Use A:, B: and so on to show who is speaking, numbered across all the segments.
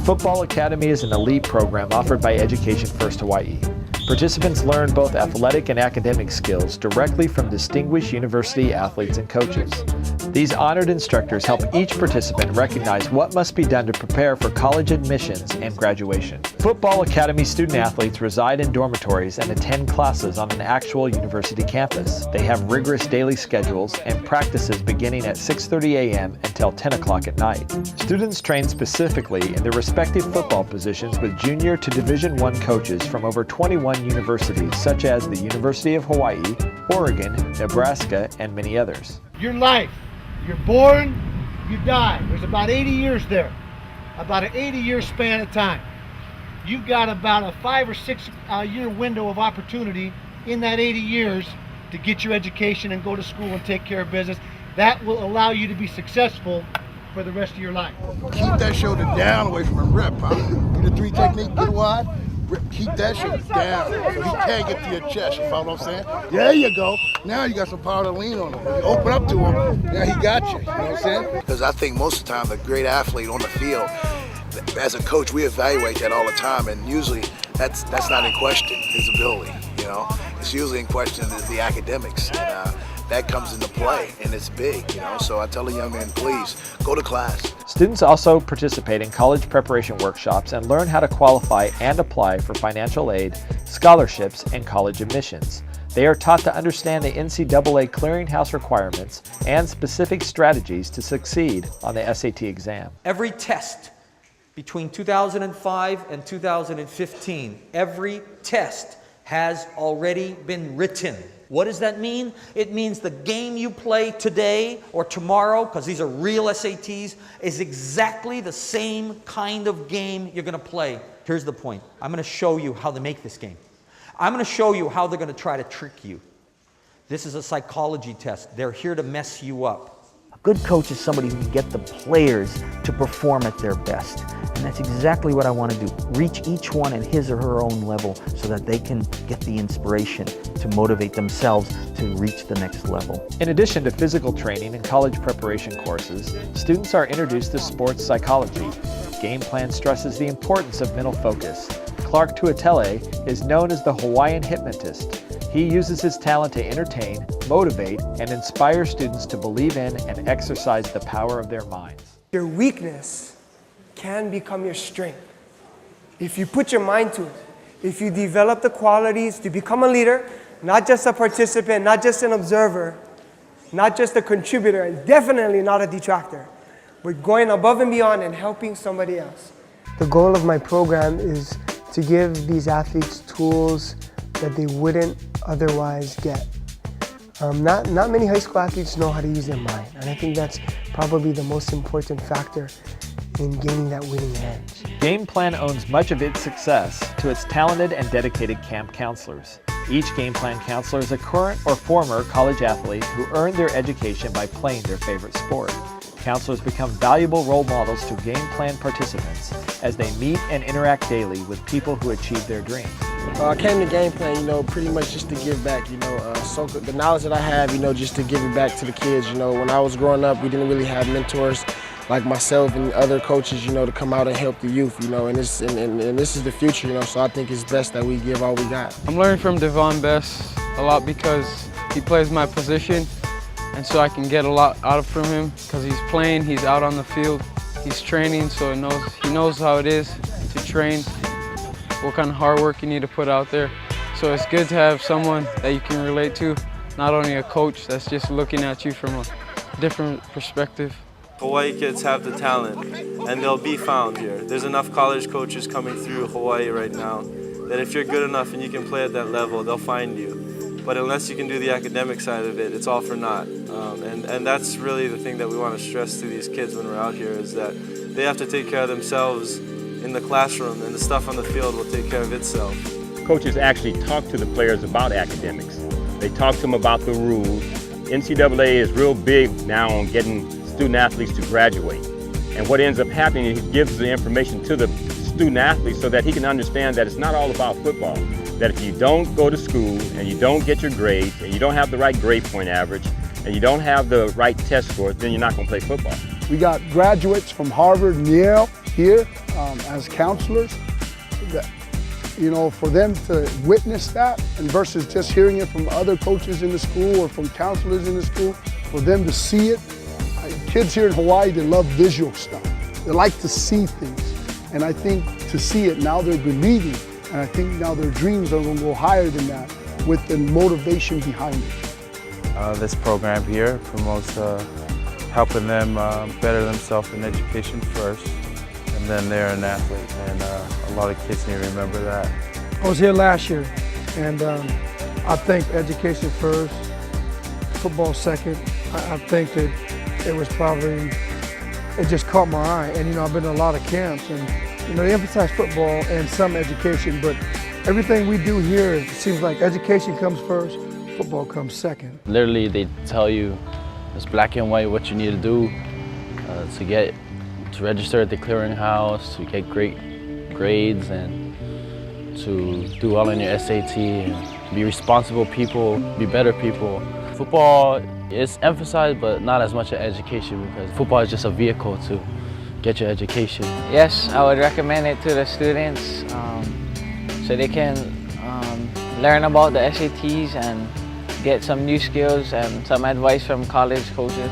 A: Football Academy is an elite program offered by Education First Hawaii. Participants learn both athletic and academic skills directly from distinguished university athletes and coaches. These honored instructors help each participant recognize what must be done to prepare for college admissions and graduation. Football Academy student-athletes reside in dormitories and attend classes on an actual university campus. They have rigorous daily schedules and practices beginning at 6:30 a.m. until 10 o'clock at night. Students train specifically in their respective football positions with junior to Division I coaches from over 21 universities such as the University of Hawaii, Oregon, Nebraska, and many others.
B: Your life. You're born, you die. There's about 80 years there, about an 80-year span of time. You've got about a 5 or 6 year window of opportunity in that 80 years to get your education and go to school and take care of business. That will allow you to be successful for the rest of your life.
C: Keep that shoulder down away from a rip, huh? Do the 3 technique, get wide. Keep that shoulder down so he can't get to your chest, you follow what I'm saying? There you go. Now you got some power to lean on him. You open up to him, now he got you, you know what I'm saying? Because I think most of the time the great athlete on the field, as a coach, we evaluate that all the time, and usually that's not in question, his ability, you know? It's usually in question the academics, and that comes into play, and it's big, you know? So I tell the young men, please, go to class.
A: Students also participate in college preparation workshops and learn how to qualify and apply for financial aid, scholarships, and college admissions. They are taught to understand the NCAA clearinghouse requirements and specific strategies to succeed on the SAT exam.
D: Every test between 2005 and 2015, every test has already been written. What does that mean? It means the game you play today or tomorrow, because these are real SATs, is exactly the same kind of game you're going to play. Here's the point. I'm going to show you how they make this game. I'm going to show you how they're going to try to trick you. This is a psychology test. They're here to mess you up. A good coach is somebody who can get the players to perform at their best. And that's exactly what I want to do. Reach each one at his or her own level so that they can get the inspiration to motivate themselves to reach the next level.
A: In addition to physical training and college preparation courses, students are introduced to sports psychology. Game Plan stresses the importance of mental focus. Clark Tuatele is known as the Hawaiian hypnotist. He uses his talent to entertain, motivate, and inspire students to believe in and exercise the power of their minds.
E: Your weakness can become your strength if you put your mind to it. If you develop the qualities to become a leader, not just a participant, not just an observer, not just a contributor, and definitely not a detractor, but going above and beyond and helping somebody else. The goal of my program is to give these athletes tools that they wouldn't otherwise get. Not many high school athletes know how to use their mind, and I think that's probably the most important factor in gaining that winning edge.
A: Game Plan owes much of its success to its talented and dedicated camp counselors. Each Game Plan counselor is a current or former college athlete who earned their education by playing their favorite sport. Counselors become valuable role models to Game Plan participants as they meet and interact daily with people who achieve their dreams.
F: I came to Game Plan, pretty much just to give back, so the knowledge that I have, just to give it back to the kids. When I was growing up, we didn't really have mentors like myself and other coaches, to come out and help the youth, and this is the future, so I think it's best that we give all we got.
G: I'm learning from Davone Bess a lot because he plays my position, and so I can get a lot out from him because he's playing, he's out on the field, he's training, so he knows how it is to train, what kind of hard work you need to put out there. So it's good to have someone that you can relate to, not only a coach that's just looking at you from a different perspective.
H: Hawaii kids have the talent, and they'll be found here. There's enough college coaches coming through Hawaii right now that if you're good enough and you can play at that level, they'll find you. But unless you can do the academic side of it, it's all for naught. And that's really the thing that we want to stress to these kids when we're out here, is that they have to take care of themselves in the classroom, and the stuff on the field will take care of itself.
I: Coaches actually talk to the players about academics. They talk to them about the rules, NCAA is real big now on getting student athletes to graduate. And what ends up happening is he gives the information to the student athlete so that he can understand that it's not all about football. That if you don't go to school and you don't get your grades and you don't have the right grade point average and you don't have the right test scores, then you're not going to play football.
J: We got graduates from Harvard and Yale here as counselors. You know, for them to witness that and versus just hearing it from other coaches in the school or from counselors in the school, for them to see it. Kids here in Hawaii, they love visual stuff. They like to see things. And I think to see it, now they're believing. And I think now their dreams are gonna go higher than that with the motivation behind it.
K: This program here promotes helping them better themselves in education first, and then they're an athlete. And a lot of kids need to remember that.
J: I was here last year, and I think education first, football second. I think that it was probably, it just caught my eye. And you know, I've been to a lot of camps, and you know, they emphasize football and some education, but everything we do here, it seems like education comes first, football comes second.
L: Literally, they tell you it's black and white what you need to do to register at the clearinghouse, to get great grades, and to do well in your SAT, and be responsible people, be better people. Football is emphasized, but not as much as education, because football is just a vehicle to get your education.
M: Yes, I would recommend it to the students so they can learn about the SATs and get some new skills and some advice from college coaches.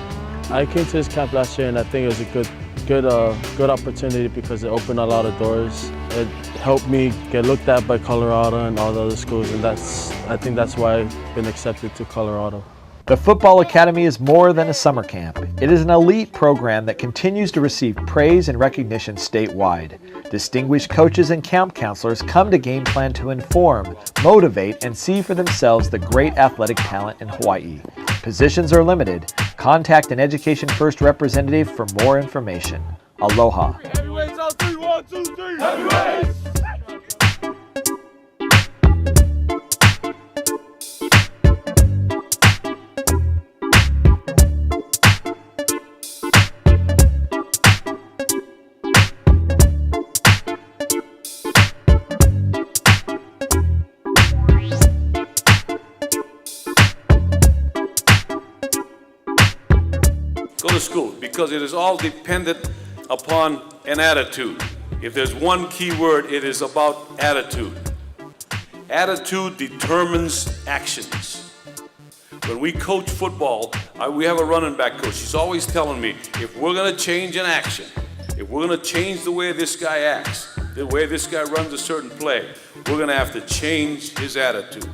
K: I came to this camp last year, and I think it was a good opportunity because it opened a lot of doors. It helped me get looked at by Colorado and all the other schools, and I think that's why I've been accepted to Colorado.
A: The Football Academy is more than a summer camp. It is an elite program that continues to receive praise and recognition statewide. Distinguished coaches and camp counselors come to Game Plan to inform, motivate, and see for themselves the great athletic talent in Hawaii. Positions are limited. Contact an Education First representative for more information. Aloha.
N: Heavyweights on 3, 1, 2, 3. Heavyweights!
O: Go to school, because it is all dependent upon an attitude. If there's one key word, it is about attitude. Attitude determines actions. When we coach football, we have a running back coach. He's always telling me, if we're gonna change an action, if we're gonna change the way this guy acts, the way this guy runs a certain play, we're gonna have to change his attitude.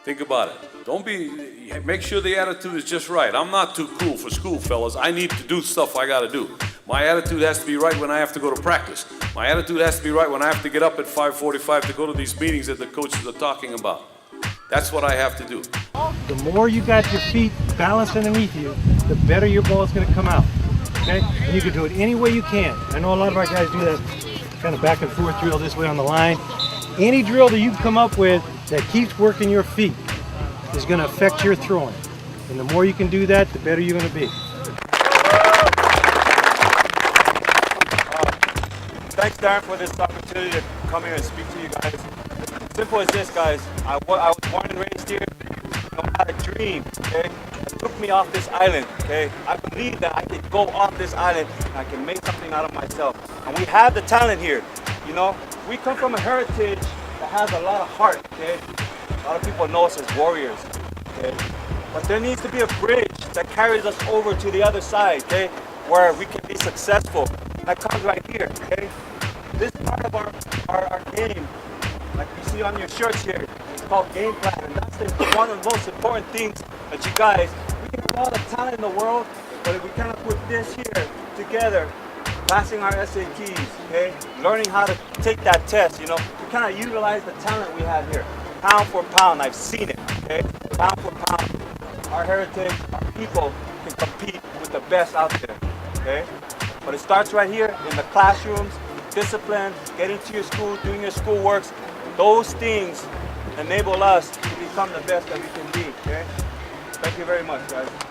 O: Think about it. Make sure the attitude is just right. I'm not too cool for school, fellas. I need to do stuff I gotta do. My attitude has to be right when I have to go to practice. My attitude has to be right when I have to get up at 5:45 to go to these meetings that the coaches are talking about. That's what I have to do.
B: The more you got your feet balanced underneath you, the better your ball is going to come out. Okay? And you can do it any way you can. I know a lot of our guys do that kind of back and forth drill this way on the line. Any drill that you come up with that keeps working your feet is going to affect your throwing. And the more you can do that, the better you're going to be.
P: Thanks, Darren, for this opportunity to come here and speak to you guys. Simple as this, guys. I was born and raised here. I had a dream, okay? It took me off this island, okay? I believe that I could go off this island and I can make something out of myself. And we have the talent here, you know? We come from a heritage that has a lot of heart, okay? A lot of people know us as warriors, okay? But there needs to be a bridge that carries us over to the other side, okay? Where we can be successful. That comes right here, okay? This part of our game, like you see on your shirts here, it's called game plan. And that's one of the most important things that you guys, we can have all the talent in the world, but if we kind of put this here together, passing our SATs, okay? Learning how to take that test, you know? We kind of utilize the talent we have here. Pound for pound, I've seen it, okay? Pound for pound, our heritage, our people can compete with the best out there, okay? But it starts right here in the classrooms, discipline, getting to your school, doing your school works. Those things enable us to become the best that we can be, okay? Thank you very much, guys.